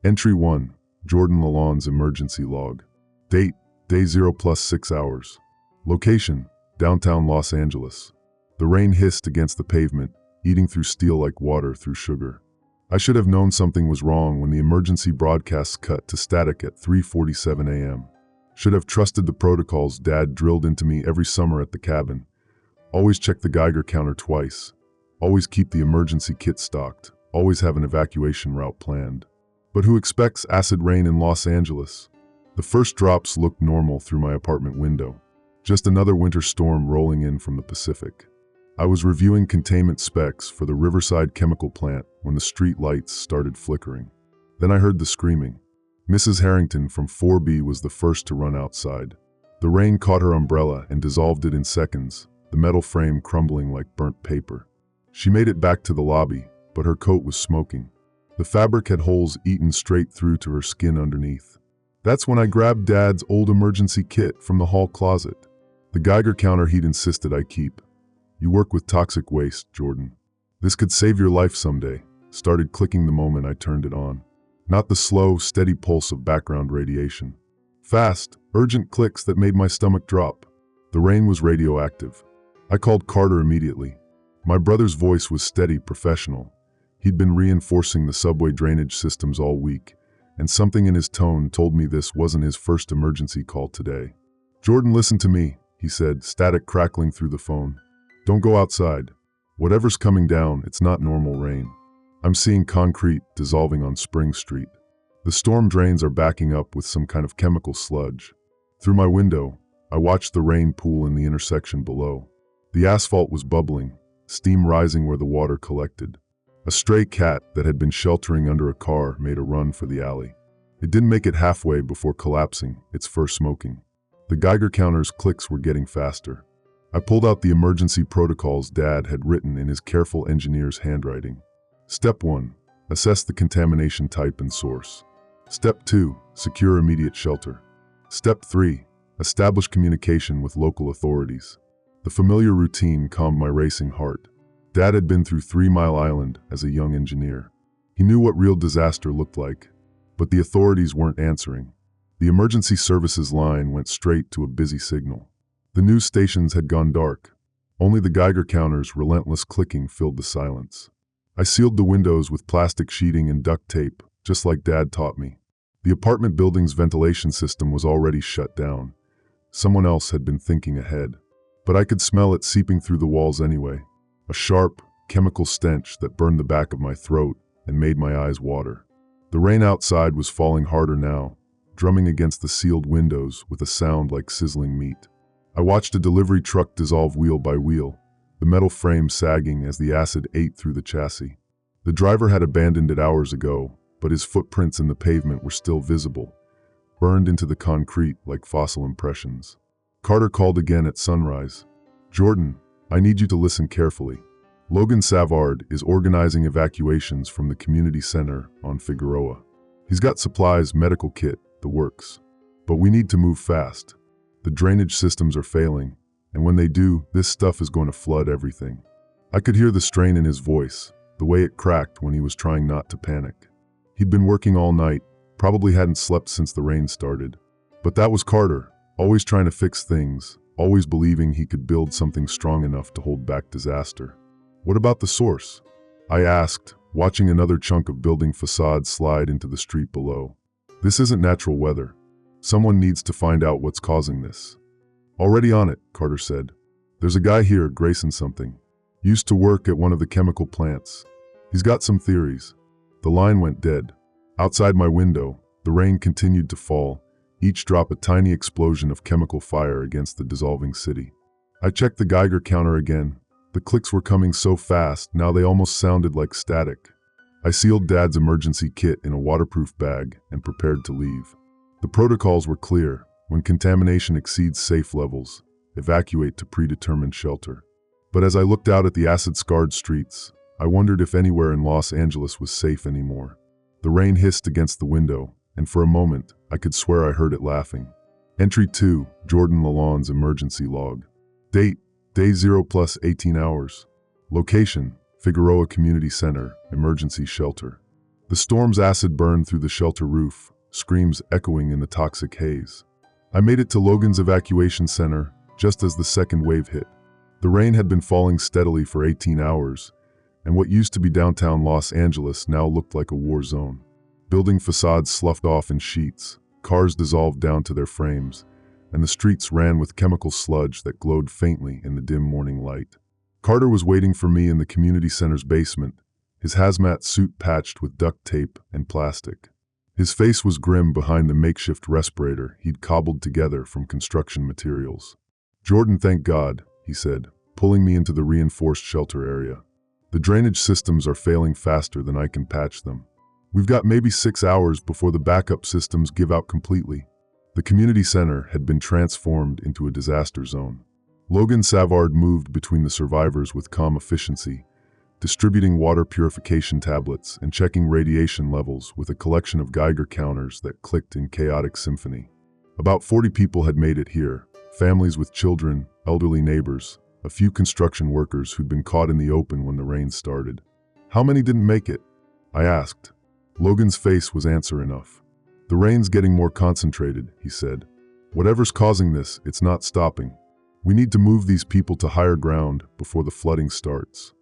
Entry 1. Jordan Lalonde's emergency log. Date, day 0 plus 6 hours. Location, downtown Los Angeles. The rain hissed against the pavement, eating through steel like water through sugar. I should have known something was wrong when the emergency broadcasts cut to static at 3:47 a.m. Should have trusted the protocols Dad drilled into me every summer at the cabin. Always check the Geiger counter twice. Always keep the emergency kit stocked. Always have an evacuation route planned. But who expects acid rain in Los Angeles? The first drops looked normal through my apartment window. Just another winter storm rolling in from the Pacific. I was reviewing containment specs for the Riverside chemical plant when the street lights started flickering. Then I heard the screaming. Mrs. Harrington from 4B was the first to run outside. The rain caught her umbrella and dissolved it in seconds, the metal frame crumbling like burnt paper. She made it back to the lobby, but her coat was smoking. The fabric had holes eaten straight through to her skin underneath. That's when I grabbed Dad's old emergency kit from the hall closet. The Geiger counter he'd insisted I keep. You work with toxic waste, Jordan. This could save your life someday. Started clicking the moment I turned it on. Not the slow, steady pulse of background radiation. Fast, urgent clicks that made my stomach drop. The rain was radioactive. I called Carter immediately. My brother's voice was steady, professional. He'd been reinforcing the subway drainage systems all week, and something in his tone told me this wasn't his first emergency call today. Jordan, listen to me, he said, static crackling through the phone. Don't go outside. Whatever's coming down, it's not normal rain. I'm seeing concrete dissolving on Spring Street. The storm drains are backing up with some kind of chemical sludge. Through my window, I watched the rain pool in the intersection below. The asphalt was bubbling, steam rising where the water collected. A stray cat that had been sheltering under a car made a run for the alley. It didn't make it halfway before collapsing, its fur smoking. The Geiger counter's clicks were getting faster. I pulled out the emergency protocols Dad had written in his careful engineer's handwriting. Step 1. Assess the contamination type and source. Step 2. Secure immediate shelter. Step 3. Establish communication with local authorities. The familiar routine calmed my racing heart. Dad had been through 3 Mile Island as a young engineer. He knew what real disaster looked like, but the authorities weren't answering. The emergency services line went straight to a busy signal. The news stations had gone dark. Only the Geiger counter's relentless clicking filled the silence. I sealed the windows with plastic sheeting and duct tape, just like Dad taught me. The apartment building's ventilation system was already shut down. Someone else had been thinking ahead. But I could smell it seeping through the walls anyway. A sharp, chemical stench that burned the back of my throat and made my eyes water. The rain outside was falling harder now, drumming against the sealed windows with a sound like sizzling meat. I watched a delivery truck dissolve wheel by wheel, the metal frame sagging as the acid ate through the chassis. The driver had abandoned it hours ago, but his footprints in the pavement were still visible, burned into the concrete like fossil impressions. Carter called again at sunrise. Jordan, I need you to listen carefully. Logan Savard is organizing evacuations from the community center on Figueroa. He's got supplies, medical kit, the works. But we need to move fast. The drainage systems are failing, and when they do, this stuff is going to flood everything. I could hear the strain in his voice, the way it cracked when he was trying not to panic. He'd been working all night, probably hadn't slept since the rain started. But that was Carter, always trying to fix things, always believing he could build something strong enough to hold back disaster. What about the source? I asked, watching another chunk of building facade slide into the street below. This isn't natural weather. Someone needs to find out what's causing this. Already on it, Carter said. There's a guy here, Grayson something. Used to work at one of the chemical plants. He's got some theories. The line went dead. Outside my window, the rain continued to fall, each drop a tiny explosion of chemical fire against the dissolving city. I checked the Geiger counter again. The clicks were coming so fast, now they almost sounded like static. I sealed Dad's emergency kit in a waterproof bag and prepared to leave. The protocols were clear. When contamination exceeds safe levels, evacuate to predetermined shelter. But as I looked out at the acid-scarred streets, I wondered if anywhere in Los Angeles was safe anymore. The rain hissed against the window, and for a moment, I could swear I heard it laughing. Entry 2, Jordan Lalonde's emergency log. Date, day 0 plus 18 hours. Location, Figueroa Community Center, emergency shelter. The storm's acid burned through the shelter roof, screams echoing in the toxic haze. I made it to Logan's evacuation center just as the second wave hit. The rain had been falling steadily for 18 hours, and what used to be downtown Los Angeles now looked like a war zone. Building facades sloughed off in sheets, cars dissolved down to their frames, and the streets ran with chemical sludge that glowed faintly in the dim morning light. Carter was waiting for me in the community center's basement, his hazmat suit patched with duct tape and plastic. His face was grim behind the makeshift respirator he'd cobbled together from construction materials. "Jordan, thank God," he said, pulling me into the reinforced shelter area. "The drainage systems are failing faster than I can patch them. We've got maybe 6 hours before the backup systems give out completely." The community center had been transformed into a disaster zone. Logan Savard moved between the survivors with calm efficiency, distributing water purification tablets and checking radiation levels with a collection of Geiger counters that clicked in chaotic symphony. About 40 people had made it here, families with children, elderly neighbors, a few construction workers who'd been caught in the open when the rain started. "How many didn't make it?" I asked. Logan's face was answer enough. "The rain's getting more concentrated," he said. "Whatever's causing this, it's not stopping. We need to move these people to higher ground before the flooding starts."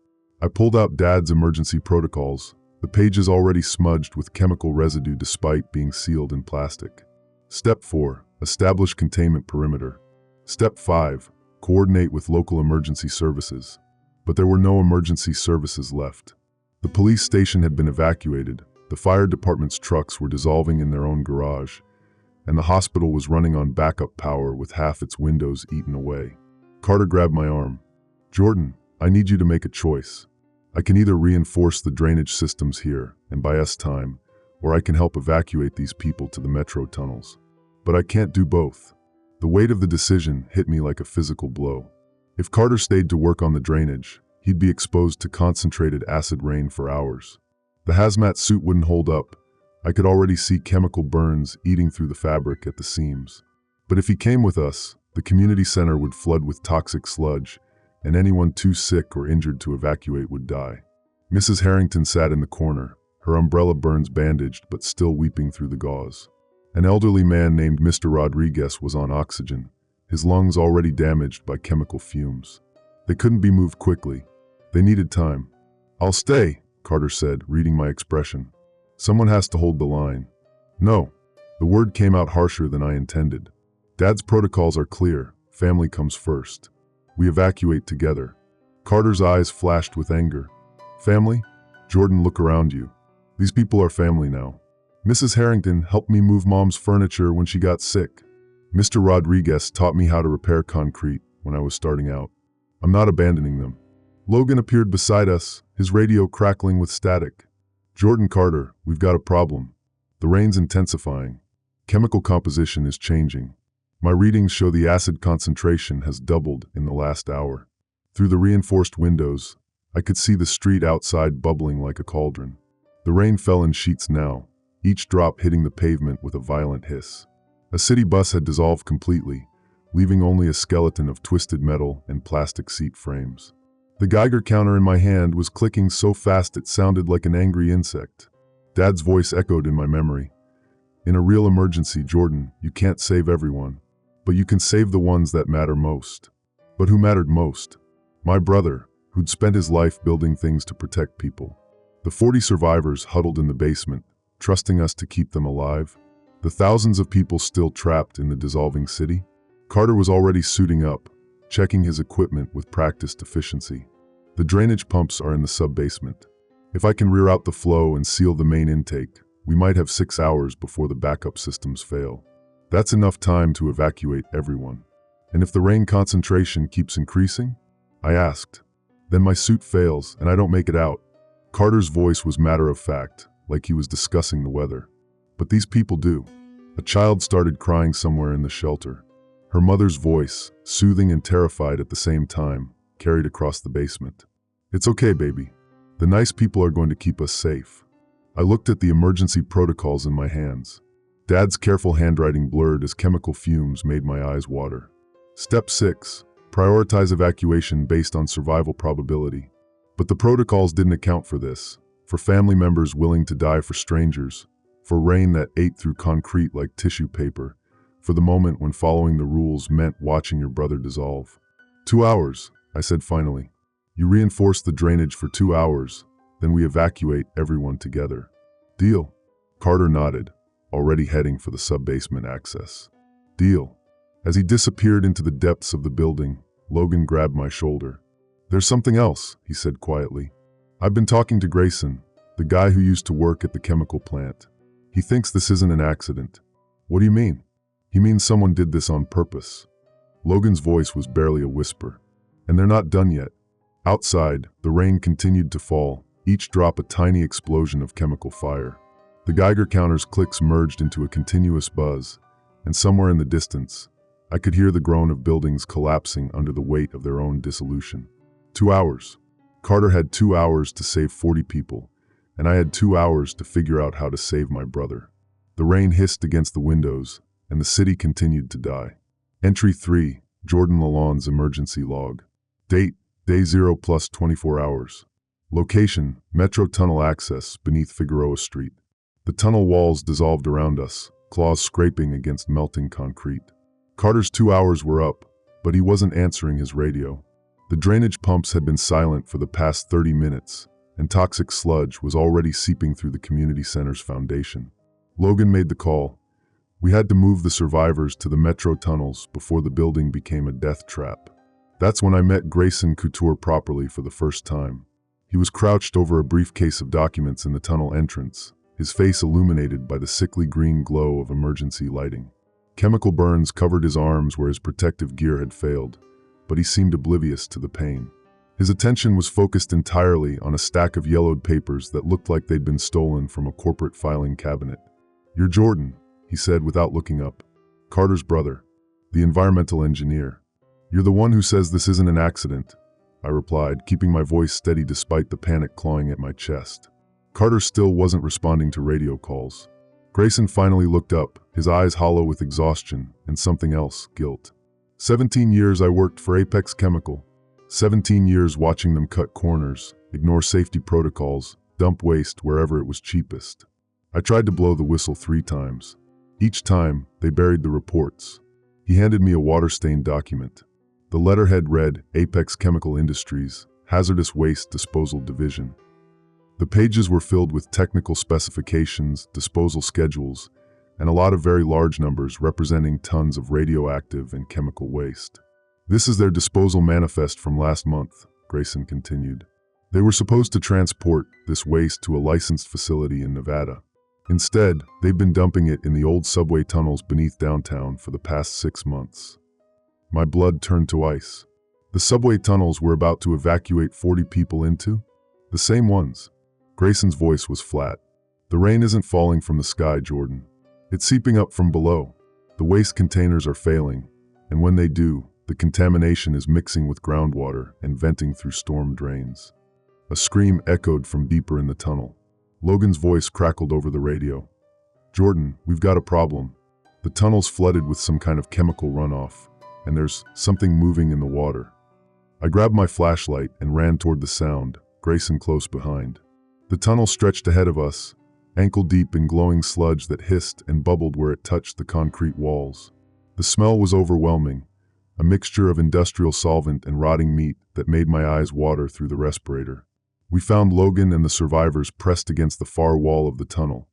I pulled out Dad's emergency protocols, the pages already smudged with chemical residue despite being sealed in plastic. Step 4. Establish containment perimeter. Step 5. Coordinate with local emergency services. But there were no emergency services left. The police station had been evacuated, the fire department's trucks were dissolving in their own garage, and the hospital was running on backup power with half its windows eaten away. Carter grabbed my arm. "Jordan, I need you to make a choice. I can either reinforce the drainage systems here and buy us time, or I can help evacuate these people to the metro tunnels. But I can't do both." The weight of the decision hit me like a physical blow. If Carter stayed to work on the drainage, he'd be exposed to concentrated acid rain for hours. The hazmat suit wouldn't hold up. I could already see chemical burns eating through the fabric at the seams. But if he came with us, the community center would flood with toxic sludge, and anyone too sick or injured to evacuate would die. Mrs. Harrington sat in the corner, her umbrella burns bandaged but still weeping through the gauze. An elderly man named Mr. Rodriguez was on oxygen, his lungs already damaged by chemical fumes. They couldn't be moved quickly. They needed time. "I'll stay," Carter said, reading my expression. "Someone has to hold the line." "No." The word came out harsher than I intended. "Dad's protocols are clear. Family comes first. We evacuate together." Carter's eyes flashed with anger. "Family? Jordan, look around you. These people are family now. Mrs. Harrington helped me move Mom's furniture when she got sick. Mr. Rodriguez taught me how to repair concrete when I was starting out. I'm not abandoning them." Logan appeared beside us, his radio crackling with static. "Jordan, Carter, we've got a problem. The rain's intensifying. Chemical composition is changing. My readings show the acid concentration has doubled in the last hour." Through the reinforced windows, I could see the street outside bubbling like a cauldron. The rain fell in sheets now, each drop hitting the pavement with a violent hiss. A city bus had dissolved completely, leaving only a skeleton of twisted metal and plastic seat frames. The Geiger counter in my hand was clicking so fast it sounded like an angry insect. Dad's voice echoed in my memory. "In a real emergency, Jordan, you can't save everyone. But you can save the ones that matter most." But who mattered most? My brother, who'd spent his life building things to protect people. The 40 survivors huddled in the basement, trusting us to keep them alive. The thousands of people still trapped in the dissolving city. Carter was already suiting up, checking his equipment with practiced efficiency. "The drainage pumps are in the sub-basement. If I can reroute the flow and seal the main intake, we might have 6 hours before the backup systems fail. That's enough time to evacuate everyone." "And if the rain concentration keeps increasing?" I asked. "Then my suit fails and I don't make it out." Carter's voice was matter-of-fact, like he was discussing the weather. "But these people do." A child started crying somewhere in the shelter. Her mother's voice, soothing and terrified at the same time, carried across the basement. "It's okay, baby. The nice people are going to keep us safe." I looked at the emergency protocols in my hands. Dad's careful handwriting blurred as chemical fumes made my eyes water. Step 6. Prioritize evacuation based on survival probability. But the protocols didn't account for this. for family members willing to die for strangers, for rain that ate through concrete like tissue paper, for the moment when following the rules meant watching your brother dissolve. 2 hours, I said finally. You reinforce the drainage for 2 hours, then we evacuate everyone together. Deal? Carter nodded, already heading for the sub-basement access. Deal. As he disappeared into the depths of the building, Logan grabbed my shoulder. There's something else, he said quietly. I've been talking to Grayson, the guy who used to work at the chemical plant. He thinks this isn't an accident. What do you mean? He means someone did this on purpose. Logan's voice was barely a whisper. And they're not done yet. Outside, the rain continued to fall, each drop a tiny explosion of chemical fire. The Geiger counter's clicks merged into a continuous buzz, and somewhere in the distance, I could hear the groan of buildings collapsing under the weight of their own dissolution. 2 hours. Carter had 2 hours to save 40 people, and I had 2 hours to figure out how to save my brother. The rain hissed against the windows, and the city continued to die. Entry 3, Jordan Lalonde's emergency log. Date, day 0 plus 24 hours. Location, Metro Tunnel access beneath Figueroa Street. The tunnel walls dissolved around us, claws scraping against melting concrete. Carter's 2 hours were up, but he wasn't answering his radio. The drainage pumps had been silent for the past 30 minutes, and toxic sludge was already seeping through the community center's foundation. Logan made the call. We had to move the survivors to the metro tunnels before the building became a death trap. That's when I met Grayson Couture properly for the first time. He was crouched over a briefcase of documents in the tunnel entrance, his face illuminated by the sickly green glow of emergency lighting. Chemical burns covered his arms where his protective gear had failed, but he seemed oblivious to the pain. His attention was focused entirely on a stack of yellowed papers that looked like they'd been stolen from a corporate filing cabinet. "You're Jordan," he said without looking up. "Carter's brother, the environmental engineer. You're the one who says this isn't an accident," I replied, keeping my voice steady despite the panic clawing at my chest. Carter still wasn't responding to radio calls. Grayson finally looked up, his eyes hollow with exhaustion and something else, guilt. 17 years I worked for Apex Chemical. 17 years watching them cut corners, ignore safety protocols, dump waste wherever it was cheapest. I tried to blow the whistle 3 times. Each time, they buried the reports. He handed me a water-stained document. The letterhead read, Apex Chemical Industries, Hazardous Waste Disposal Division. The pages were filled with technical specifications, disposal schedules, and a lot of very large numbers representing tons of radioactive and chemical waste. "This is their disposal manifest from last month," Grayson continued. "They were supposed to transport this waste to a licensed facility in Nevada. Instead, they've been dumping it in the old subway tunnels beneath downtown for the past 6 months. My blood turned to ice. The subway tunnels we're about to evacuate 40 people into? The same ones." Grayson's voice was flat. "The rain isn't falling from the sky, Jordan. It's seeping up from below. The waste containers are failing, and when they do, the contamination is mixing with groundwater and venting through storm drains." A scream echoed from deeper in the tunnel. Logan's voice crackled over the radio. "Jordan, we've got a problem. The tunnel's flooded with some kind of chemical runoff, and there's something moving in the water." I grabbed my flashlight and ran toward the sound, Grayson close behind. The tunnel stretched ahead of us, ankle-deep in glowing sludge that hissed and bubbled where it touched the concrete walls. The smell was overwhelming, a mixture of industrial solvent and rotting meat that made my eyes water through the respirator. We found Logan and the survivors pressed against the far wall of the tunnel,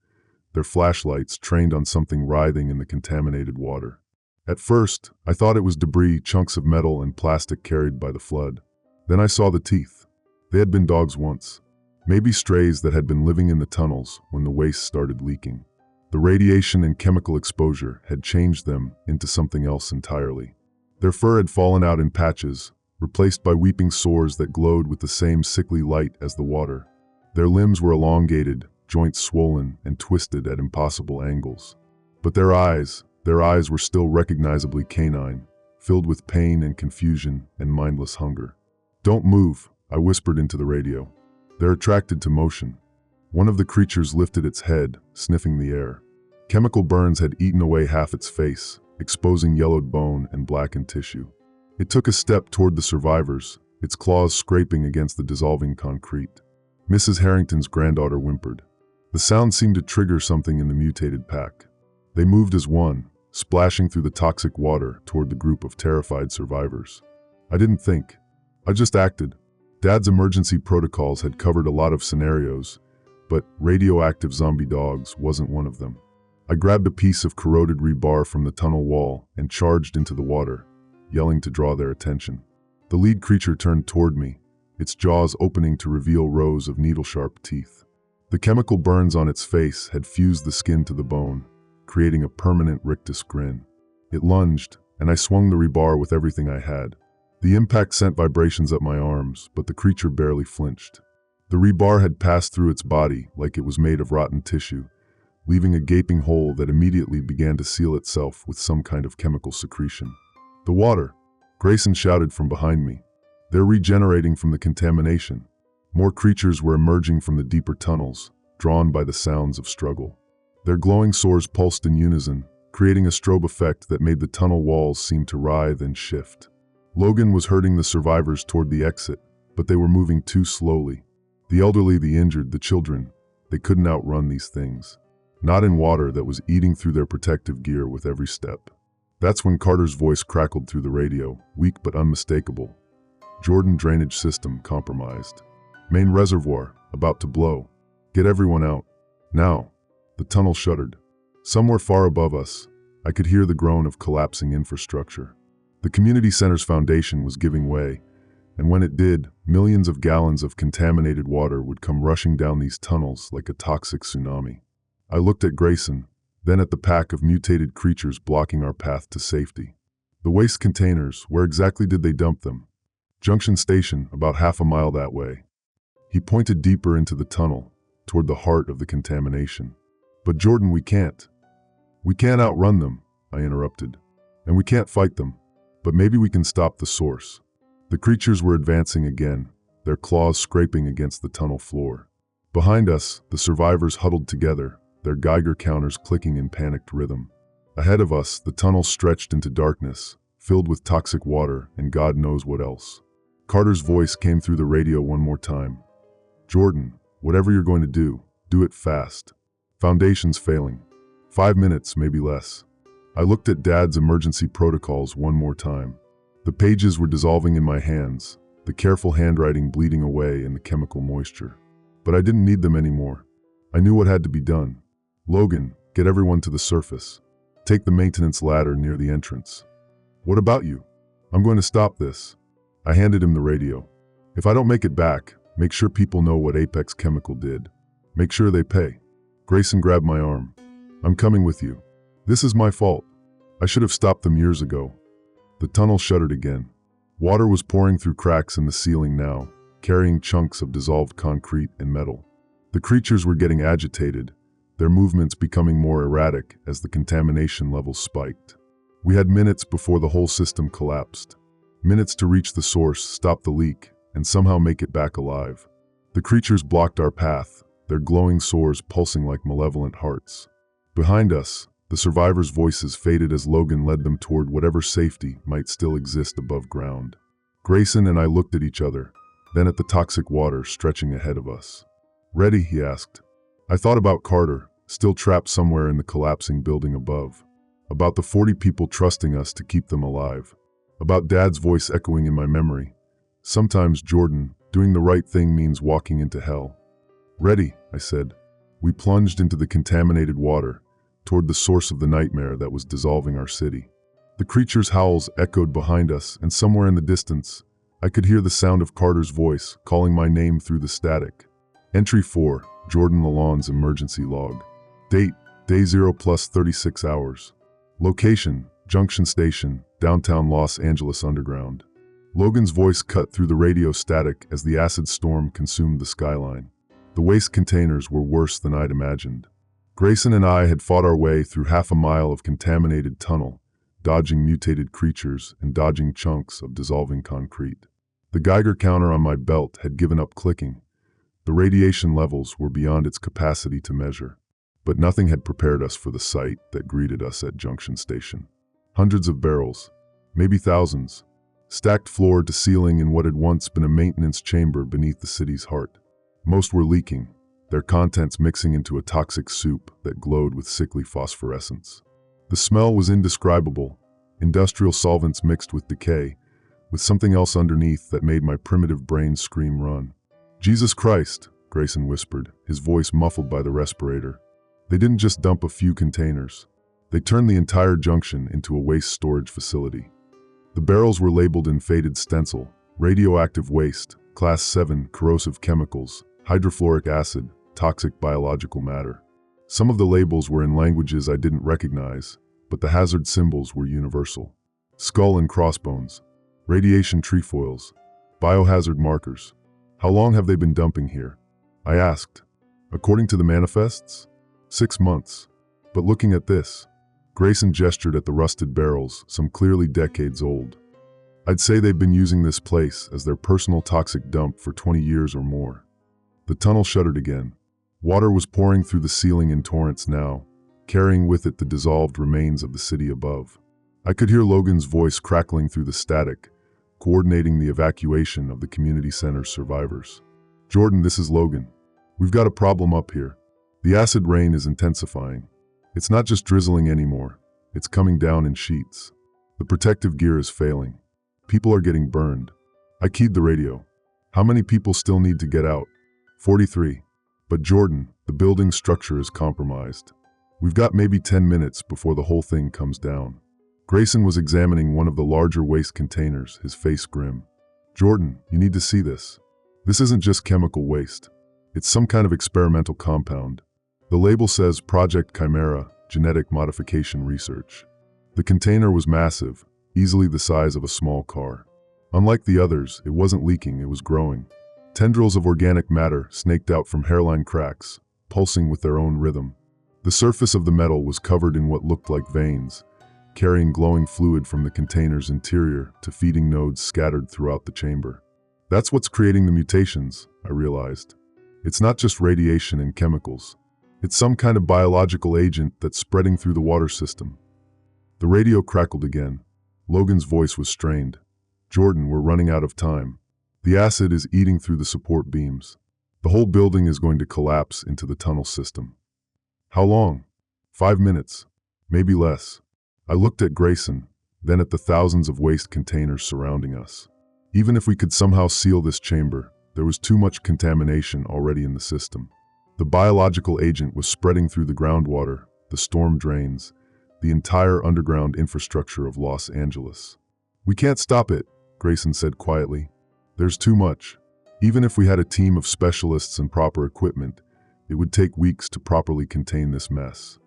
their flashlights trained on something writhing in the contaminated water. At first, I thought it was debris, chunks of metal and plastic carried by the flood. Then I saw the teeth. They had been dogs once. Maybe strays that had been living in the tunnels when the waste started leaking. The radiation and chemical exposure had changed them into something else entirely. Their fur had fallen out in patches, replaced by weeping sores that glowed with the same sickly light as the water. Their limbs were elongated, joints swollen and twisted at impossible angles. But their eyes were still recognizably canine, filled with pain and confusion and mindless hunger. "Don't move," I whispered into the radio. "They're attracted to motion." One of the creatures lifted its head, sniffing the air. Chemical burns had eaten away half its face, exposing yellowed bone and blackened tissue. It took a step toward the survivors, its claws scraping against the dissolving concrete. Mrs. Harrington's granddaughter whimpered. The sound seemed to trigger something in the mutated pack. They moved as one, splashing through the toxic water toward the group of terrified survivors. I didn't think. I just acted. Dad's emergency protocols had covered a lot of scenarios, but radioactive zombie dogs wasn't one of them. I grabbed a piece of corroded rebar from the tunnel wall and charged into the water, yelling to draw their attention. The lead creature turned toward me, its jaws opening to reveal rows of needle-sharp teeth. The chemical burns on its face had fused the skin to the bone, creating a permanent rictus grin. It lunged, and I swung the rebar with everything I had. The impact sent vibrations up my arms, but the creature barely flinched. The rebar had passed through its body like it was made of rotten tissue, leaving a gaping hole that immediately began to seal itself with some kind of chemical secretion. The water! Grayson shouted from behind me. They're regenerating from the contamination. More creatures were emerging from the deeper tunnels, drawn by the sounds of struggle. Their glowing sores pulsed in unison, creating a strobe effect that made the tunnel walls seem to writhe and shift. Logan was herding the survivors toward the exit, but they were moving too slowly. The elderly, the injured, the children, they couldn't outrun these things. Not in water that was eating through their protective gear with every step. That's when Carter's voice crackled through the radio, weak but unmistakable. Jordan drainage system compromised. Main reservoir about to blow. Get everyone out. Now. The tunnel shuddered. Somewhere far above us, I could hear the groan of collapsing infrastructure. The community center's foundation was giving way, and when it did, millions of gallons of contaminated water would come rushing down these tunnels like a toxic tsunami. I looked at Grayson, then at the pack of mutated creatures blocking our path to safety. The waste containers, where exactly did they dump them? Junction Station, about half a mile that way. He pointed deeper into the tunnel, toward the heart of the contamination. But Jordan, we can't. We can't outrun them, I interrupted. And we can't fight them. But maybe we can stop the source. The creatures were advancing again, their claws scraping against the tunnel floor. Behind us, the survivors huddled together, their Geiger counters clicking in panicked rhythm. Ahead of us, the tunnel stretched into darkness, filled with toxic water and God knows what else. Carter's voice came through the radio one more time. Jordan, whatever you're going to do it fast. Foundation's failing. 5 minutes, maybe less. I looked at Dad's emergency protocols one more time. The pages were dissolving in my hands, the careful handwriting bleeding away in the chemical moisture. But I didn't need them anymore. I knew what had to be done. Logan, get everyone to the surface. Take the maintenance ladder near the entrance. What about you? I'm going to stop this. I handed him the radio. If I don't make it back, make sure people know what Apex Chemical did. Make sure they pay. Grayson grabbed my arm. I'm coming with you. This is my fault. I should have stopped them years ago. The tunnel shuddered again. Water was pouring through cracks in the ceiling now, carrying chunks of dissolved concrete and metal. The creatures were getting agitated, their movements becoming more erratic as the contamination levels spiked. We had minutes before the whole system collapsed. Minutes to reach the source, stop the leak, and somehow make it back alive. The creatures blocked our path, their glowing sores pulsing like malevolent hearts. Behind us, the survivors' voices faded as Logan led them toward whatever safety might still exist above ground. Grayson and I looked at each other, then at the toxic water stretching ahead of us. Ready? He asked. I thought about Carter, still trapped somewhere in the collapsing building above. About the 40 people trusting us to keep them alive. About Dad's voice echoing in my memory. Sometimes, Jordan, doing the right thing means walking into hell. Ready, I said. We plunged into the contaminated water, toward the source of the nightmare that was dissolving our city. The creatures' howls echoed behind us, and somewhere in the distance, I could hear the sound of Carter's voice calling my name through the static. Entry 4, Jordan Lalonde's emergency log. Date, day 0 plus 36 hours. Location, Junction Station, downtown Los Angeles Underground. Logan's voice cut through the radio static as the acid storm consumed the skyline. The waste containers were worse than I'd imagined. Grayson and I had fought our way through half a mile of contaminated tunnel, dodging mutated creatures and dodging chunks of dissolving concrete. The Geiger counter on my belt had given up clicking. The radiation levels were beyond its capacity to measure. But nothing had prepared us for the sight that greeted us at Junction Station. Hundreds of barrels, maybe thousands, stacked floor to ceiling in what had once been a maintenance chamber beneath the city's heart. Most were leaking, their contents mixing into a toxic soup that glowed with sickly phosphorescence. The smell was indescribable, industrial solvents mixed with decay, with something else underneath that made my primitive brain scream run. "Jesus Christ," Grayson whispered, his voice muffled by the respirator. They didn't just dump a few containers. They turned the entire junction into a waste storage facility. The barrels were labeled in faded stencil: radioactive waste, class 7, corrosive chemicals, hydrofluoric acid, toxic biological matter. Some of the labels were in languages I didn't recognize, but the hazard symbols were universal. Skull and crossbones, radiation trefoils, biohazard markers. How long have they been dumping here? I asked. According to the manifests? 6 months. But looking at this, Grayson gestured at the rusted barrels, some clearly decades old. I'd say they've been using this place as their personal toxic dump for 20 years or more. The tunnel shuddered again. Water was pouring through the ceiling in torrents now, carrying with it the dissolved remains of the city above. I could hear Logan's voice crackling through the static, coordinating the evacuation of the community center's survivors. "Jordan, this is Logan. We've got a problem up here. The acid rain is intensifying. It's not just drizzling anymore. It's coming down in sheets. The protective gear is failing. People are getting burned." I keyed the radio. "How many people still need to get out?" 43. "But Jordan, the building structure is compromised. We've got maybe 10 minutes before the whole thing comes down." Grayson was examining one of the larger waste containers, his face grim. "Jordan, you need to see this. This isn't just chemical waste. It's some kind of experimental compound. The label says Project Chimera, Genetic Modification Research." The container was massive, easily the size of a small car. Unlike the others, it wasn't leaking, it was growing. Tendrils of organic matter snaked out from hairline cracks, pulsing with their own rhythm. The surface of the metal was covered in what looked like veins, carrying glowing fluid from the container's interior to feeding nodes scattered throughout the chamber. That's what's creating the mutations, I realized. It's not just radiation and chemicals. It's some kind of biological agent that's spreading through the water system. The radio crackled again. Logan's voice was strained. "Jordan, we're running out of time. The acid is eating through the support beams. The whole building is going to collapse into the tunnel system." "How long?" 5 minutes. Maybe less. I looked at Grayson, then at the thousands of waste containers surrounding us. Even if we could somehow seal this chamber, there was too much contamination already in the system. The biological agent was spreading through the groundwater, the storm drains, the entire underground infrastructure of Los Angeles. "We can't stop it," Grayson said quietly. "There's too much. Even if we had a team of specialists and proper equipment, it would take weeks to properly contain this mess."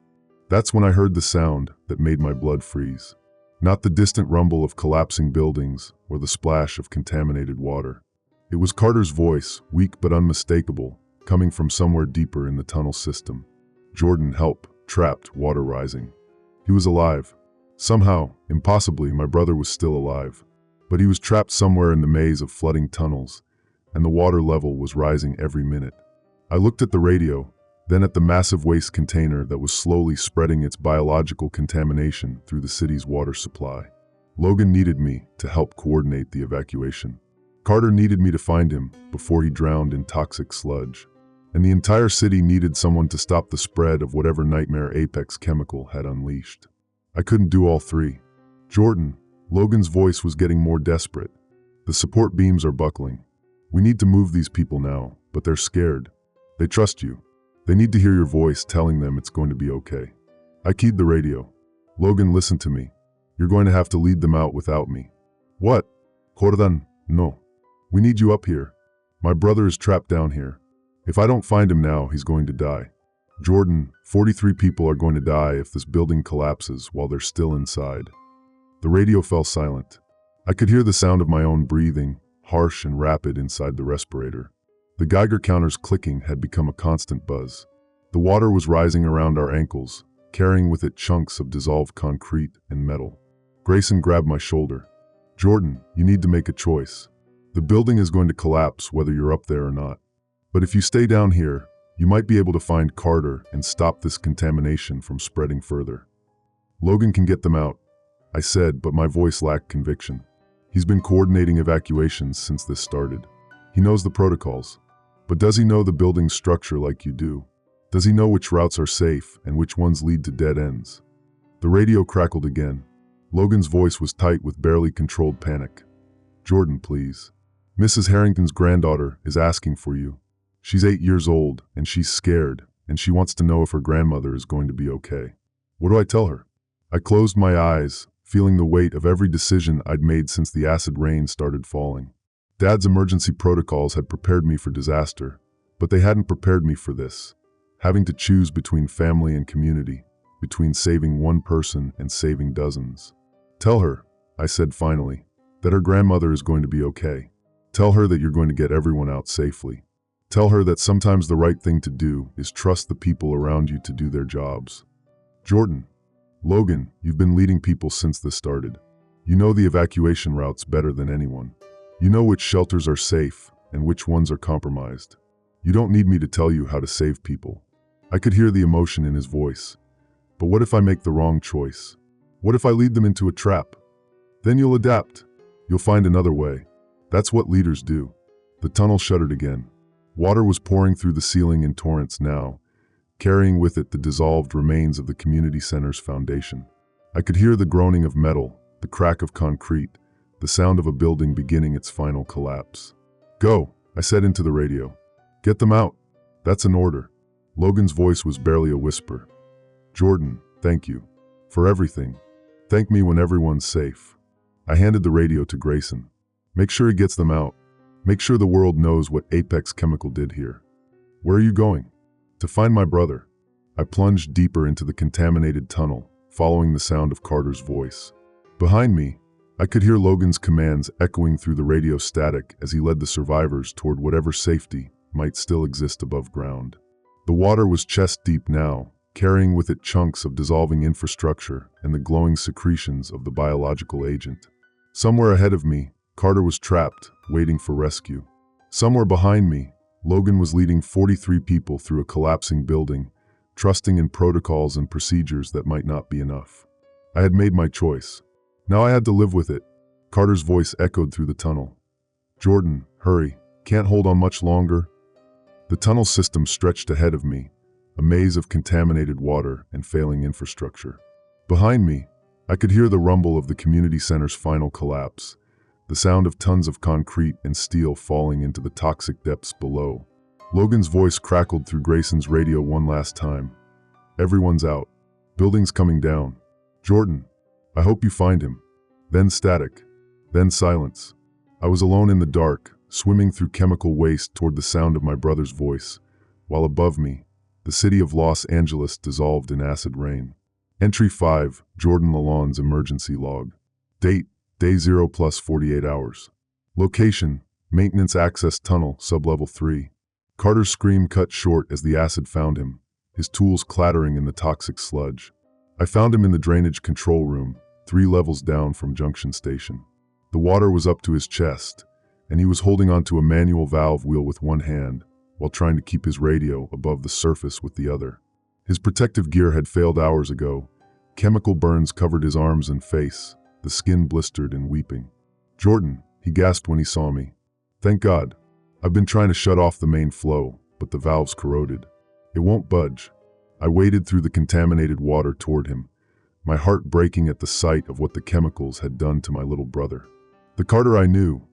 That's when I heard the sound that made my blood freeze. Not the distant rumble of collapsing buildings or the splash of contaminated water. It was Carter's voice, weak but unmistakable, coming from somewhere deeper in the tunnel system. "Jordan, help, trapped, water rising." He was alive. Somehow, impossibly, my brother was still alive. But he was trapped somewhere in the maze of flooding tunnels, and the water level was rising every minute. I looked at the radio, then at the massive waste container that was slowly spreading its biological contamination through the city's water supply. Logan needed me to help coordinate the evacuation. Carter needed me to find him before he drowned in toxic sludge. And the entire city needed someone to stop the spread of whatever nightmare apex chemical had unleashed. I couldn't do all three. "Jordan," Logan's voice was getting more desperate. "The support beams are buckling. We need to move these people now, but they're scared. They trust you. They need to hear your voice telling them it's going to be okay." I keyed the radio. "Logan, listen to me. You're going to have to lead them out without me." "What?" "Jordan, no. We need you up here. My brother is trapped down here. If I don't find him now, he's going to die. Jordan, 43 people are going to die if this building collapses while they're still inside." The radio fell silent. I could hear the sound of my own breathing, harsh and rapid inside the respirator. The Geiger counter's clicking had become a constant buzz. The water was rising around our ankles, carrying with it chunks of dissolved concrete and metal. Grayson grabbed my shoulder. "Jordan, you need to make a choice. The building is going to collapse whether you're up there or not. But if you stay down here, you might be able to find Carter and stop this contamination from spreading further." "Logan can get them out," I said, but my voice lacked conviction. "He's been coordinating evacuations since this started. He knows the protocols. But does he know the building's structure like you do? Does he know which routes are safe and which ones lead to dead ends? The radio crackled again. Logan's voice was tight with barely controlled panic. Jordan, please. Mrs. Harrington's granddaughter is asking for you. She's 8 years old, and she's scared, and she wants to know if her grandmother is going to be okay. What do I tell her? I closed my eyes, feeling the weight of every decision I'd made since the acid rain started falling. Dad's emergency protocols had prepared me for disaster, but they hadn't prepared me for this. Having to choose between family and community, between saving one person and saving dozens. Tell her, I said finally, that her grandmother is going to be okay. Tell her that you're going to get everyone out safely. Tell her that sometimes the right thing to do is trust the people around you to do their jobs. Jordan, Logan, you've been leading people since this started. You know the evacuation routes better than anyone. You know which shelters are safe and which ones are compromised. You don't need me to tell you how to save people. I could hear the emotion in his voice. But what if I make the wrong choice? What if I lead them into a trap? Then you'll adapt. You'll find another way. That's what leaders do. The tunnel shuddered again. Water was pouring through the ceiling in torrents now, carrying with it the dissolved remains of the community center's foundation. I could hear the groaning of metal, the crack of concrete, the sound of a building beginning its final collapse. Go, I said into the radio. Get them out. That's an order. Logan's voice was barely a whisper. Jordan, thank you. For everything. Thank me when everyone's safe. I handed the radio to Grayson. Make sure he gets them out. Make sure the world knows what Apex Chemical did here. Where are you going? To find my brother. I plunged deeper into the contaminated tunnel, following the sound of Carter's voice. Behind me, I could hear Logan's commands echoing through the radio static as he led the survivors toward whatever safety might still exist above ground. The water was chest deep now, carrying with it chunks of dissolving infrastructure and the glowing secretions of the biological agent. Somewhere ahead of me, Carter was trapped, waiting for rescue. Somewhere behind me, Logan was leading 43 people through a collapsing building, trusting in protocols and procedures that might not be enough. I had made my choice. Now I had to live with it. Carter's voice echoed through the tunnel. Jordan, hurry. Can't hold on much longer. The tunnel system stretched ahead of me, a maze of contaminated water and failing infrastructure. Behind me, I could hear the rumble of the community center's final collapse, the sound of tons of concrete and steel falling into the toxic depths below. Logan's voice crackled through Grayson's radio one last time. Everyone's out. Building's coming down. Jordan, I hope you find him. Then static. Then silence. I was alone in the dark, swimming through chemical waste toward the sound of my brother's voice, while above me, the city of Los Angeles dissolved in acid rain. Entry 5, Jordan Lalonde's emergency log. Date, Day 0 plus 48 hours. Location, Maintenance Access Tunnel, Sublevel 3. Carter's scream cut short as the acid found him, his tools clattering in the toxic sludge. I found him in the drainage control room, 3 levels down from Junction Station. The water was up to his chest, and he was holding onto a manual valve wheel with one hand, while trying to keep his radio above the surface with the other. His protective gear had failed hours ago. Chemical burns covered his arms and face, the skin blistered and weeping. Jordan, he gasped when he saw me. Thank God. I've been trying to shut off the main flow, but the valve's corroded. It won't budge. I waded through the contaminated water toward him, my heart breaking at the sight of what the chemicals had done to my little brother. The Carter I knew,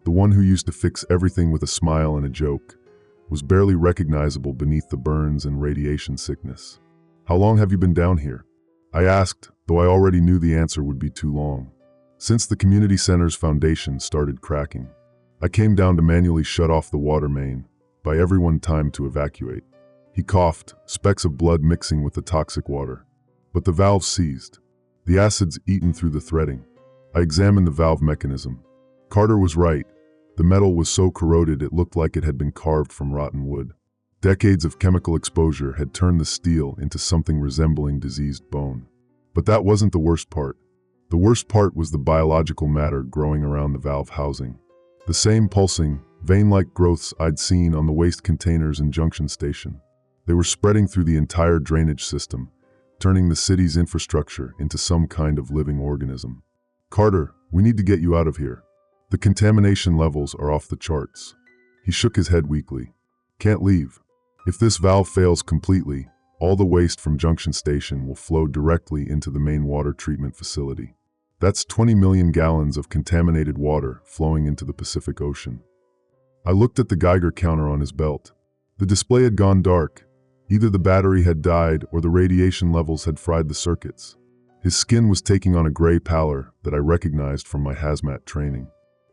the one who used to fix everything with a smile and a joke, was barely recognizable beneath the burns and radiation sickness. How long have you been down here? I asked, though I already knew the answer would be too long. Since the community center's foundation started cracking. I came down to manually shut off the water main, buy everyone time to evacuate. He coughed, specks of blood mixing with the toxic water. But the valve seized. The acid's eaten through the threading. I examined the valve mechanism. Carter was right. The metal was so corroded it looked like it had been carved from rotten wood. Decades of chemical exposure had turned the steel into something resembling diseased bone. But that wasn't the worst part. The worst part was the biological matter growing around the valve housing. The same pulsing, vein-like growths I'd seen on the waste containers in Junction Station. They were spreading through the entire drainage system, turning the city's infrastructure into some kind of living organism. Carter, we need to get you out of here. The contamination levels are off the charts. He shook his head weakly. Can't leave. If this valve fails completely, all the waste from Junction Station will flow directly into the main water treatment facility. That's 20 million gallons of contaminated water flowing into the Pacific Ocean. I looked at the Geiger counter on his belt. The display had gone dark. Either the battery had died or the radiation levels had fried the circuits. His skin was taking on a gray pallor that I recognized from my hazmat training.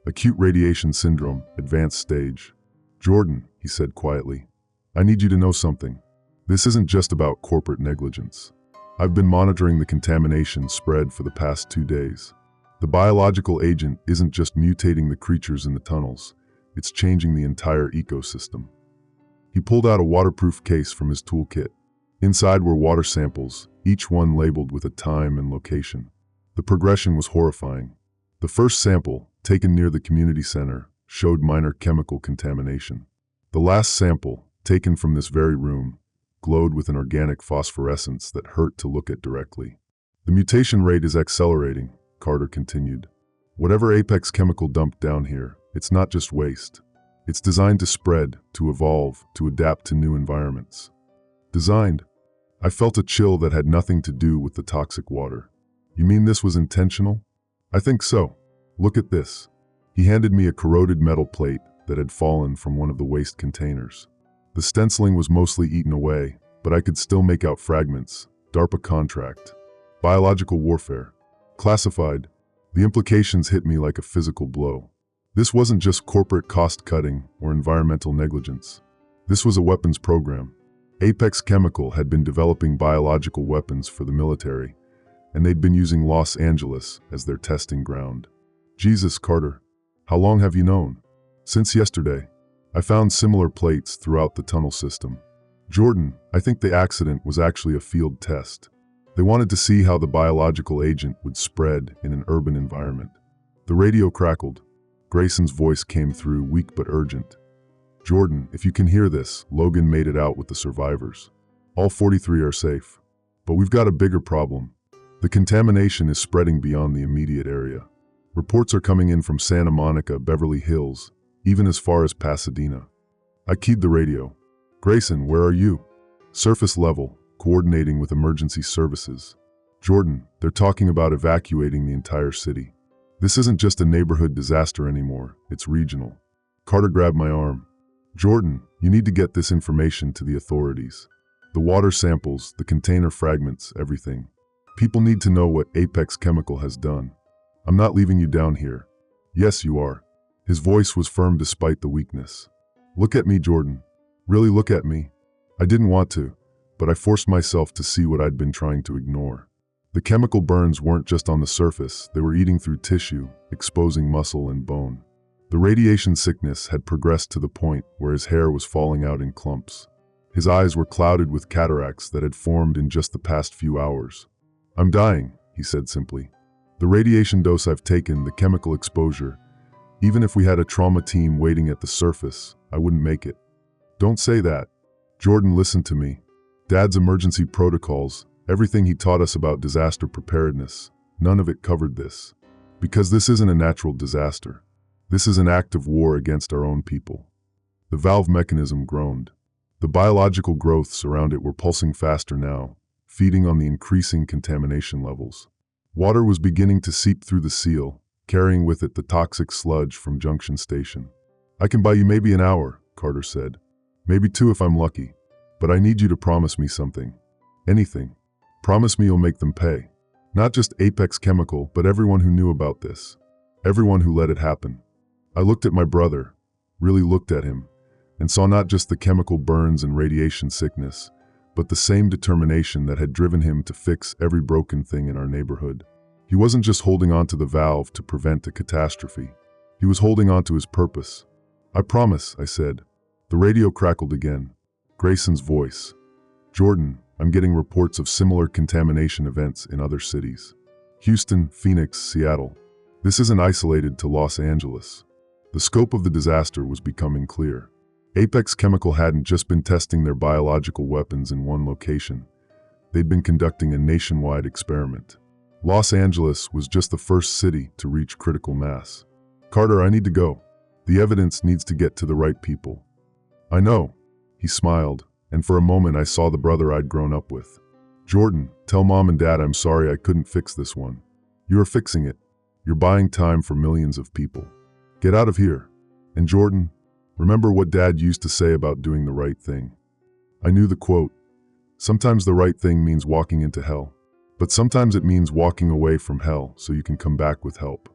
Acute radiation syndrome, advanced stage. Jordan, he said quietly, I need you to know something. This isn't just about corporate negligence. I've been monitoring the contamination spread for the past 2 days. The biological agent isn't just mutating the creatures in the tunnels, it's changing the entire ecosystem. He pulled out a waterproof case from his toolkit. Inside were water samples, each one labeled with a time and location. The progression was horrifying. The first sample, taken near the community center, showed minor chemical contamination. The last sample, taken from this very room, glowed with an organic phosphorescence that hurt to look at directly. The mutation rate is accelerating, Carter continued. Whatever Apex chemical dumped down here, it's not just waste. It's designed to spread, to evolve, to adapt to new environments. Designed? I felt a chill that had nothing to do with the toxic water. You mean this was intentional? I think so. Look at this. He handed me a corroded metal plate that had fallen from one of the waste containers. The stenciling was mostly eaten away, but I could still make out fragments. DARPA contract. Biological warfare. Classified. The implications hit me like a physical blow. This wasn't just corporate cost-cutting or environmental negligence. This was a weapons program. Apex Chemical had been developing biological weapons for the military, and they'd been using Los Angeles as their testing ground. Jesus, Carter. How long have you known? Since yesterday. I found similar plates throughout the tunnel system. Jordan, I think the accident was actually a field test. They wanted to see how the biological agent would spread in an urban environment. The radio crackled. Grayson's voice came through, weak but urgent. Jordan, if you can hear this, Logan made it out with the survivors. All 43 are safe. But we've got a bigger problem. The contamination is spreading beyond the immediate area. Reports are coming in from Santa Monica, Beverly Hills, even as far as Pasadena. I keyed the radio. Grayson, where are you? Surface level, coordinating with emergency services. Jordan, they're talking about evacuating the entire city. This isn't just a neighborhood disaster anymore, it's regional. Carter grabbed my arm. Jordan, you need to get this information to the authorities. The water samples, the container fragments, everything. People need to know what Apex Chemical has done. I'm not leaving you down here. Yes, you are. His voice was firm despite the weakness. Look at me, Jordan. Really look at me. I didn't want to, but I forced myself to see what I'd been trying to ignore. The chemical burns weren't just on the surface, they were eating through tissue, exposing muscle and bone. The radiation sickness had progressed to the point where his hair was falling out in clumps. His eyes were clouded with cataracts that had formed in just the past few hours. I'm dying, he said simply. The radiation dose I've taken, the chemical exposure, even if we had a trauma team waiting at the surface, I wouldn't make it. Don't say that. Jordan, listen to me. Dad's emergency protocols, everything he taught us about disaster preparedness, none of it covered this. Because this isn't a natural disaster. This is an act of war against our own people. The valve mechanism groaned. The biological growths around it were pulsing faster now, feeding on the increasing contamination levels. Water was beginning to seep through the seal, carrying with it the toxic sludge from Junction Station. I can buy you maybe an hour, Carter said. Maybe 2 if I'm lucky. But I need you to promise me something. Anything. Promise me you'll make them pay. Not just Apex Chemical, but everyone who knew about this. Everyone who let it happen. I looked at my brother, really looked at him, and saw not just the chemical burns and radiation sickness, but the same determination that had driven him to fix every broken thing in our neighborhood. He wasn't just holding on to the valve to prevent a catastrophe. He was holding on to his purpose. I promise, I said. The radio crackled again. Grayson's voice. Jordan, I'm getting reports of similar contamination events in other cities. Houston, Phoenix, Seattle. This isn't isolated to Los Angeles. The scope of the disaster was becoming clear. Apex Chemical hadn't just been testing their biological weapons in one location. They'd been conducting a nationwide experiment. Los Angeles was just the first city to reach critical mass. Carter, I need to go. The evidence needs to get to the right people. I know. He smiled, and for a moment I saw the brother I'd grown up with. Jordan, tell Mom and Dad I'm sorry I couldn't fix this one. You are fixing it. You're buying time for millions of people. Get out of here. And Jordan, remember what Dad used to say about doing the right thing. I knew the quote. Sometimes the right thing means walking into hell, but sometimes it means walking away from hell so you can come back with help.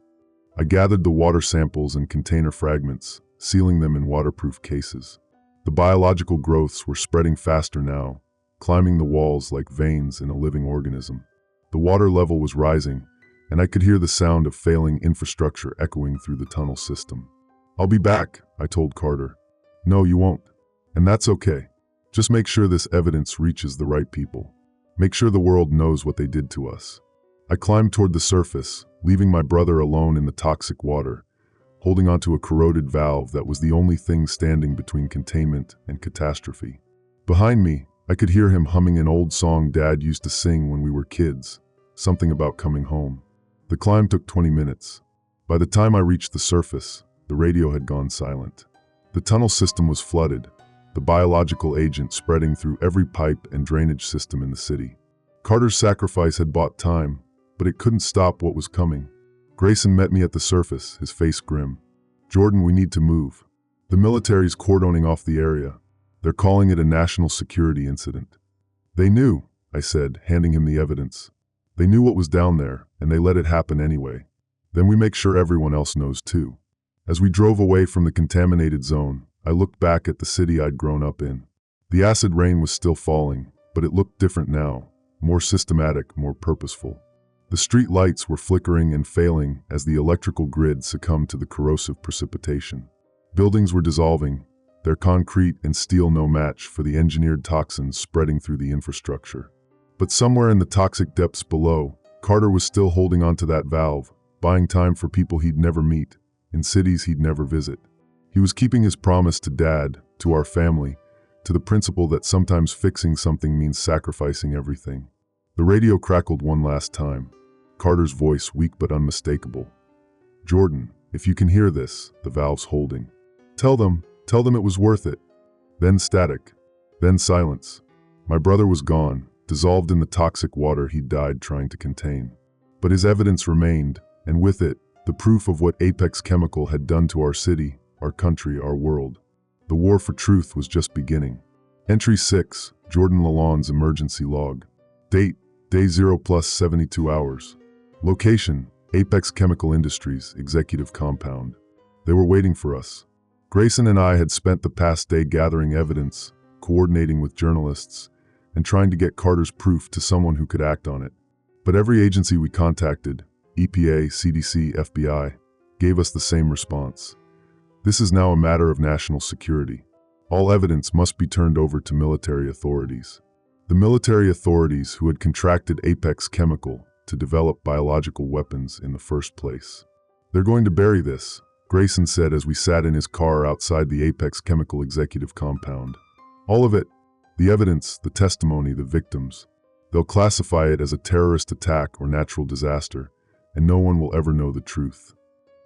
I gathered the water samples and container fragments, sealing them in waterproof cases. The biological growths were spreading faster now, climbing the walls like veins in a living organism. The water level was rising, and I could hear the sound of failing infrastructure echoing through the tunnel system. I'll be back, I told Carter. No, you won't. And that's okay. Just make sure this evidence reaches the right people. Make sure the world knows what they did to us. I climbed toward the surface, leaving my brother alone in the toxic water, holding onto a corroded valve that was the only thing standing between containment and catastrophe. Behind me, I could hear him humming an old song Dad used to sing when we were kids, something about coming home. The climb took 20 minutes. By the time I reached the surface, the radio had gone silent. The tunnel system was flooded, the biological agent spreading through every pipe and drainage system in the city. Carter's sacrifice had bought time, but it couldn't stop what was coming. Grayson met me at the surface, his face grim. Jordan, we need to move. The military's cordoning off the area. They're calling it a national security incident. They knew, I said, handing him the evidence. They knew what was down there, and they let it happen anyway. Then we make sure everyone else knows too. As we drove away from the contaminated zone, I looked back at the city I'd grown up in. The acid rain was still falling, but it looked different now, more systematic, more purposeful. The street lights were flickering and failing as the electrical grid succumbed to the corrosive precipitation. Buildings were dissolving, their concrete and steel no match for the engineered toxins spreading through the infrastructure. But somewhere in the toxic depths below, Carter was still holding onto that valve, buying time for people he'd never meet, in cities he'd never visit. He was keeping his promise to Dad, to our family, to the principle that sometimes fixing something means sacrificing everything. The radio crackled one last time, Carter's voice weak but unmistakable. Jordan, if you can hear this, the valve's holding. Tell them it was worth it. Then static, then silence. My brother was gone, dissolved in the toxic water he'd died trying to contain. But his evidence remained, and with it, the proof of what Apex Chemical had done to our city, our country, our world. The war for truth was just beginning. Entry 6, Jordan Lalonde's emergency log. Date, day 0 plus 72 hours. Location, Apex Chemical Industries, Executive Compound. They were waiting for us. Grayson and I had spent the past day gathering evidence, coordinating with journalists, and trying to get Carter's proof to someone who could act on it. But every agency we contacted, EPA, CDC, FBI, gave us the same response. This is now a matter of national security. All evidence must be turned over to military authorities. The military authorities who had contracted Apex Chemical to develop biological weapons in the first place. They're going to bury this, Grayson said as we sat in his car outside the Apex Chemical executive compound. All of it, the evidence, the testimony, the victims. They'll classify it as a terrorist attack or natural disaster, and no one will ever know the truth.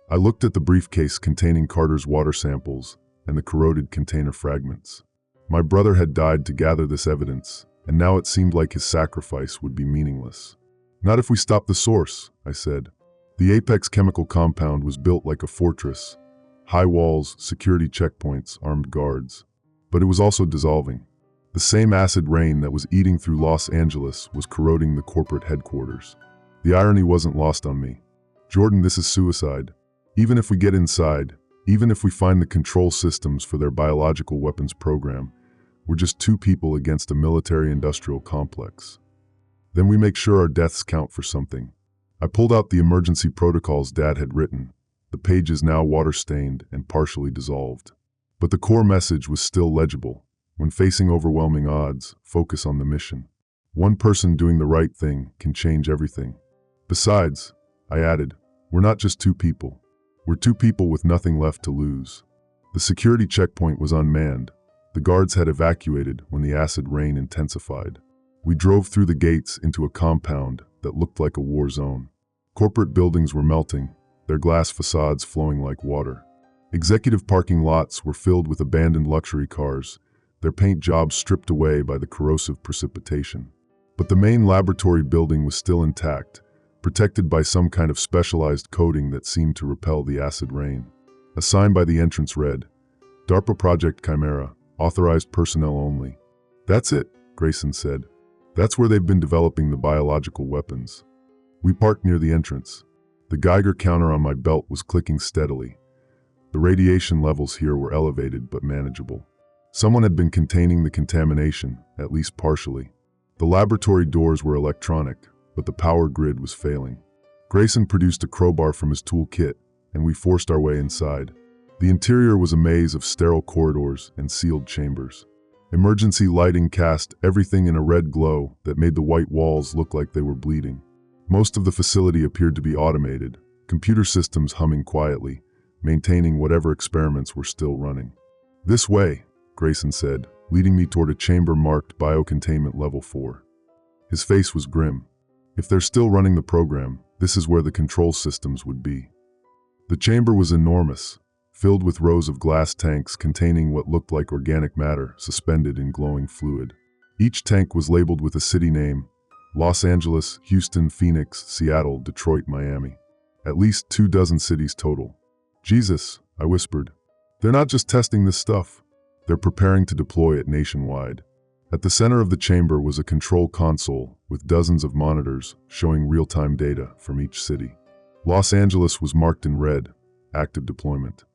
I looked at the briefcase containing Carter's water samples and the corroded container fragments. My brother had died to gather this evidence, and now it seemed like his sacrifice would be meaningless. Not if we stop the source, I said. The Apex Chemical compound was built like a fortress. High walls, security checkpoints, armed guards. But it was also dissolving. The same acid rain that was eating through Los Angeles was corroding the corporate headquarters. The irony wasn't lost on me. Jordan, this is suicide. Even if we get inside, even if we find the control systems for their biological weapons program, we're just two people against a military-industrial complex. Then we make sure our deaths count for something. I pulled out the emergency protocols Dad had written, the pages now water-stained and partially dissolved. But the core message was still legible. When facing overwhelming odds, focus on the mission. One person doing the right thing can change everything. Besides, I added, we're not just two people. We're two people with nothing left to lose. The security checkpoint was unmanned. The guards had evacuated when the acid rain intensified. We drove through the gates into a compound that looked like a war zone. Corporate buildings were melting, their glass facades flowing like water. Executive parking lots were filled with abandoned luxury cars, their paint jobs stripped away by the corrosive precipitation. But the main laboratory building was still intact, protected by some kind of specialized coating that seemed to repel the acid rain. A sign by the entrance read, DARPA Project Chimera, authorized personnel only. That's it, Grayson said. That's where they've been developing the biological weapons. We parked near the entrance. The Geiger counter on my belt was clicking steadily. The radiation levels here were elevated but manageable. Someone had been containing the contamination, at least partially. The laboratory doors were electronic, but the power grid was failing. Grayson produced a crowbar from his toolkit, and we forced our way inside. The interior was a maze of sterile corridors and sealed chambers. Emergency lighting cast everything in a red glow that made the white walls look like they were bleeding. Most of the facility appeared to be automated, computer systems humming quietly, maintaining whatever experiments were still running. This way, Grayson said, leading me toward a chamber marked Biocontainment Level 4. His face was grim. If they're still running the program, this is where the control systems would be. The chamber was enormous, filled with rows of glass tanks containing what looked like organic matter suspended in glowing fluid. Each tank was labeled with a city name: Los Angeles, Houston, Phoenix, Seattle, Detroit, Miami. At least 24 cities total. Jesus, I whispered. They're not just testing this stuff. They're preparing to deploy it nationwide. At the center of the chamber was a control console with dozens of monitors showing real-time data from each city. Los Angeles was marked in red, active deployment.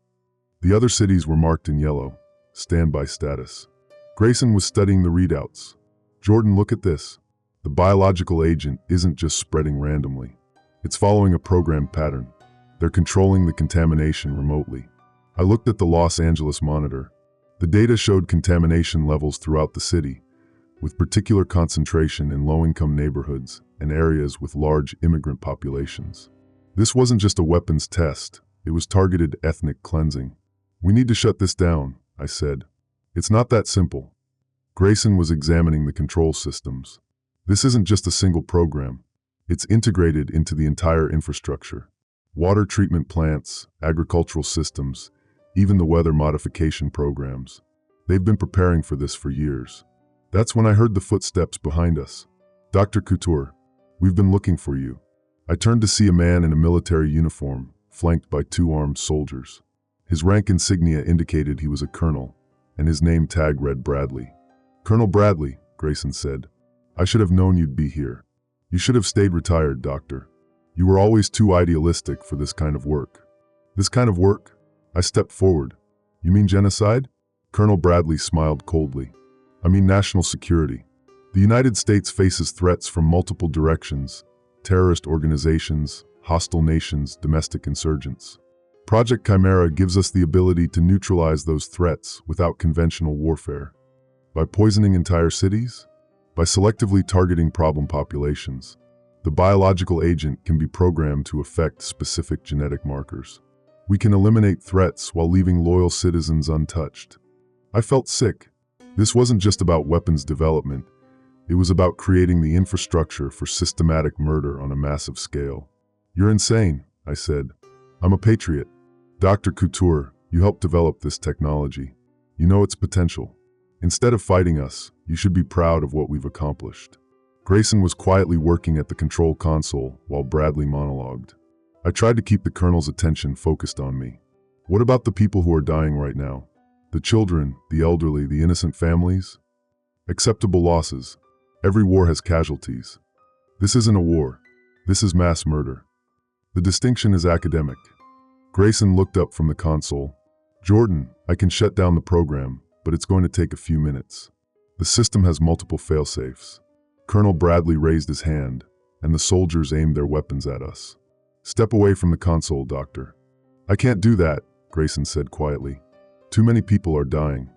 The other cities were marked in yellow, standby status. Grayson was studying the readouts. Jordan, look at this. The biological agent isn't just spreading randomly. It's following a programmed pattern. They're controlling the contamination remotely. I looked at the Los Angeles monitor. The data showed contamination levels throughout the city, with particular concentration in low-income neighborhoods and areas with large immigrant populations. This wasn't just a weapons test, it was targeted ethnic cleansing. We need to shut this down, I said. It's not that simple. Grayson was examining the control systems. This isn't just a single program. It's integrated into the entire infrastructure. Water treatment plants, agricultural systems, even the weather modification programs. They've been preparing for this for years. That's when I heard the footsteps behind us. Dr. Couture, we've been looking for you. I turned to see a man in a military uniform, flanked by 2 armed soldiers. His rank insignia indicated he was a colonel, and his name tag read Bradley. Colonel Bradley, Grayson said. I should have known you'd be here. You should have stayed retired, Doctor. You were always too idealistic for this kind of work. This kind of work? I stepped forward. You mean genocide? Colonel Bradley smiled coldly. I mean national security. The United States faces threats from multiple directions: terrorist organizations, hostile nations, domestic insurgents. Project Chimera gives us the ability to neutralize those threats without conventional warfare. By poisoning entire cities? By selectively targeting problem populations. The biological agent can be programmed to affect specific genetic markers. We can eliminate threats while leaving loyal citizens untouched. I felt sick. This wasn't just about weapons development. It was about creating the infrastructure for systematic murder on a massive scale. You're insane, I said. I'm a patriot. Dr. Couture, you helped develop this technology. You know its potential. Instead of fighting us, you should be proud of what we've accomplished. Grayson was quietly working at the control console while Bradley monologued. I tried to keep the colonel's attention focused on me. What about the people who are dying right now? The children, the elderly, the innocent families? Acceptable losses. Every war has casualties. This isn't a war. This is mass murder. The distinction is academic. Grayson looked up from the console. Jordan, I can shut down the program, but it's going to take a few minutes. The system has multiple failsafes. Colonel Bradley raised his hand, and the soldiers aimed their weapons at us. Step away from the console, Doctor. I can't do that, Grayson said quietly. Too many people are dying.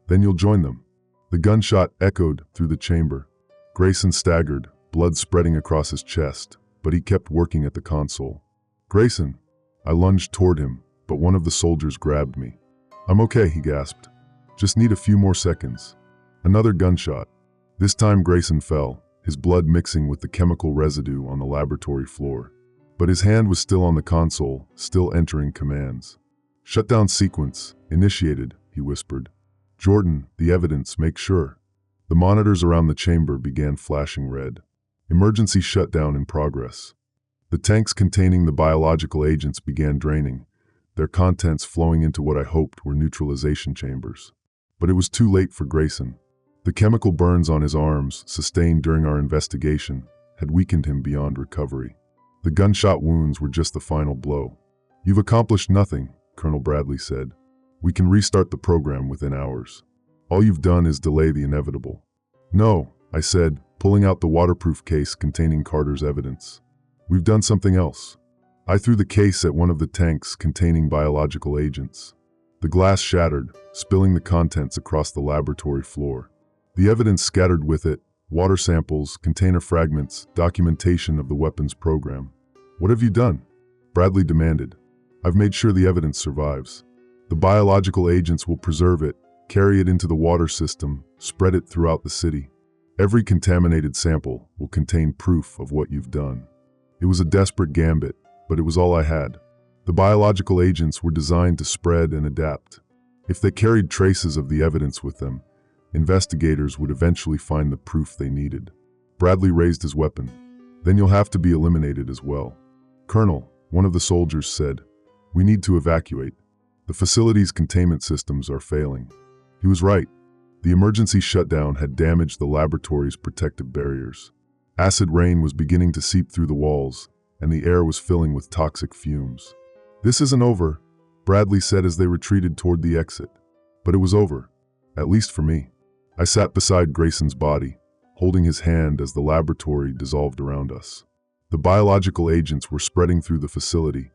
Then you'll join them. The gunshot echoed through the chamber. Grayson staggered, blood spreading across his chest, but he kept working at the console. Grayson! I lunged toward him, but one of the soldiers grabbed me. I'm okay, he gasped. Just need a few more seconds. Another gunshot. This time Grayson fell, his blood mixing with the chemical residue on the laboratory floor. But his hand was still on the console, still entering commands. Shutdown sequence initiated, he whispered. Jordan, the evidence, make sure. The monitors around the chamber began flashing red. Emergency shutdown in progress. The tanks containing the biological agents began draining, their contents flowing into what I hoped were neutralization chambers. But it was too late for Grayson. The chemical burns on his arms, sustained during our investigation, had weakened him beyond recovery. The gunshot wounds were just the final blow. "You've accomplished nothing," Colonel Bradley said. "We can restart the program within hours. All you've done is delay the inevitable." "No," I said, pulling out the waterproof case containing Carter's evidence. "We've done something else." I threw the case at one of the tanks containing biological agents. The glass shattered, spilling the contents across the laboratory floor. The evidence scattered with it: water samples, container fragments, documentation of the weapons program. "What have you done?" Bradley demanded. "I've made sure the evidence survives. The biological agents will preserve it, carry it into the water system, spread it throughout the city. Every contaminated sample will contain proof of what you've done." It was a desperate gambit, but it was all I had. The biological agents were designed to spread and adapt. If they carried traces of the evidence with them, investigators would eventually find the proof they needed. Bradley raised his weapon. "Then you'll have to be eliminated as well." "Colonel," one of the soldiers said, "we need to evacuate. The facility's containment systems are failing." He was right. The emergency shutdown had damaged the laboratory's protective barriers. Acid rain was beginning to seep through the walls, and the air was filling with toxic fumes. "This isn't over," Bradley said as they retreated toward the exit. But it was over, at least for me. I sat beside Grayson's body, holding his hand as the laboratory dissolved around us. The biological agents were spreading through the facility,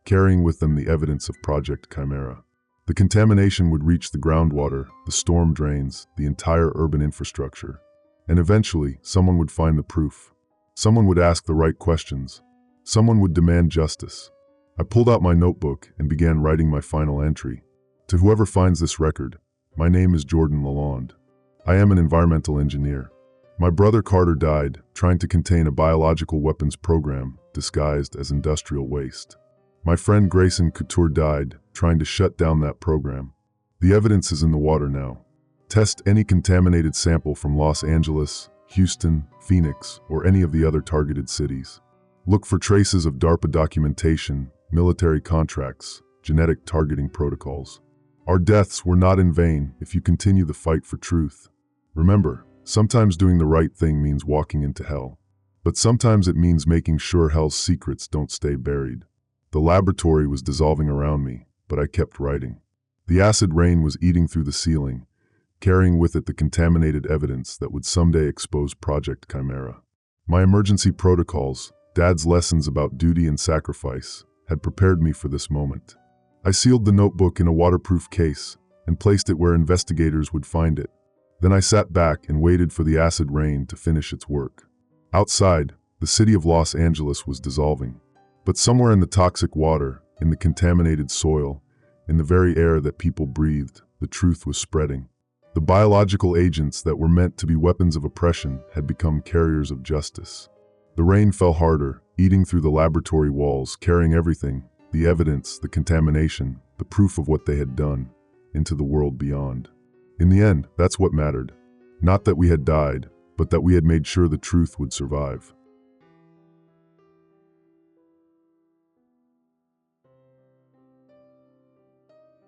carrying with them the evidence of Project Chimera. The contamination would reach the groundwater, the storm drains, the entire urban infrastructure. And eventually, someone would find the proof. Someone would ask the right questions. Someone would demand justice. I pulled out my notebook and began writing my final entry. "To whoever finds this record, my name is Jordan Lalonde. I am an environmental engineer. My brother Carter died trying to contain a biological weapons program disguised as industrial waste. My friend Grayson Couture died trying to shut down that program. The evidence is in the water now. Test any contaminated sample from Los Angeles, Houston, Phoenix, or any of the other targeted cities. Look for traces of DARPA documentation, military contracts, genetic targeting protocols. Our deaths were not in vain if you continue the fight for truth. Remember, sometimes doing the right thing means walking into hell. But sometimes it means making sure hell's secrets don't stay buried." The laboratory was dissolving around me, but I kept writing. The acid rain was eating through the ceiling, carrying with it the contaminated evidence that would someday expose Project Chimera. My emergency protocols, Dad's lessons about duty and sacrifice, had prepared me for this moment. I sealed the notebook in a waterproof case and placed it where investigators would find it. Then I sat back and waited for the acid rain to finish its work. Outside, the city of Los Angeles was dissolving. But somewhere in the toxic water, in the contaminated soil, in the very air that people breathed, the truth was spreading. The biological agents that were meant to be weapons of oppression had become carriers of justice. The rain fell harder, eating through the laboratory walls, carrying everything, the evidence, the contamination, the proof of what they had done, into the world beyond. In the end, that's what mattered. Not that we had died, but that we had made sure the truth would survive.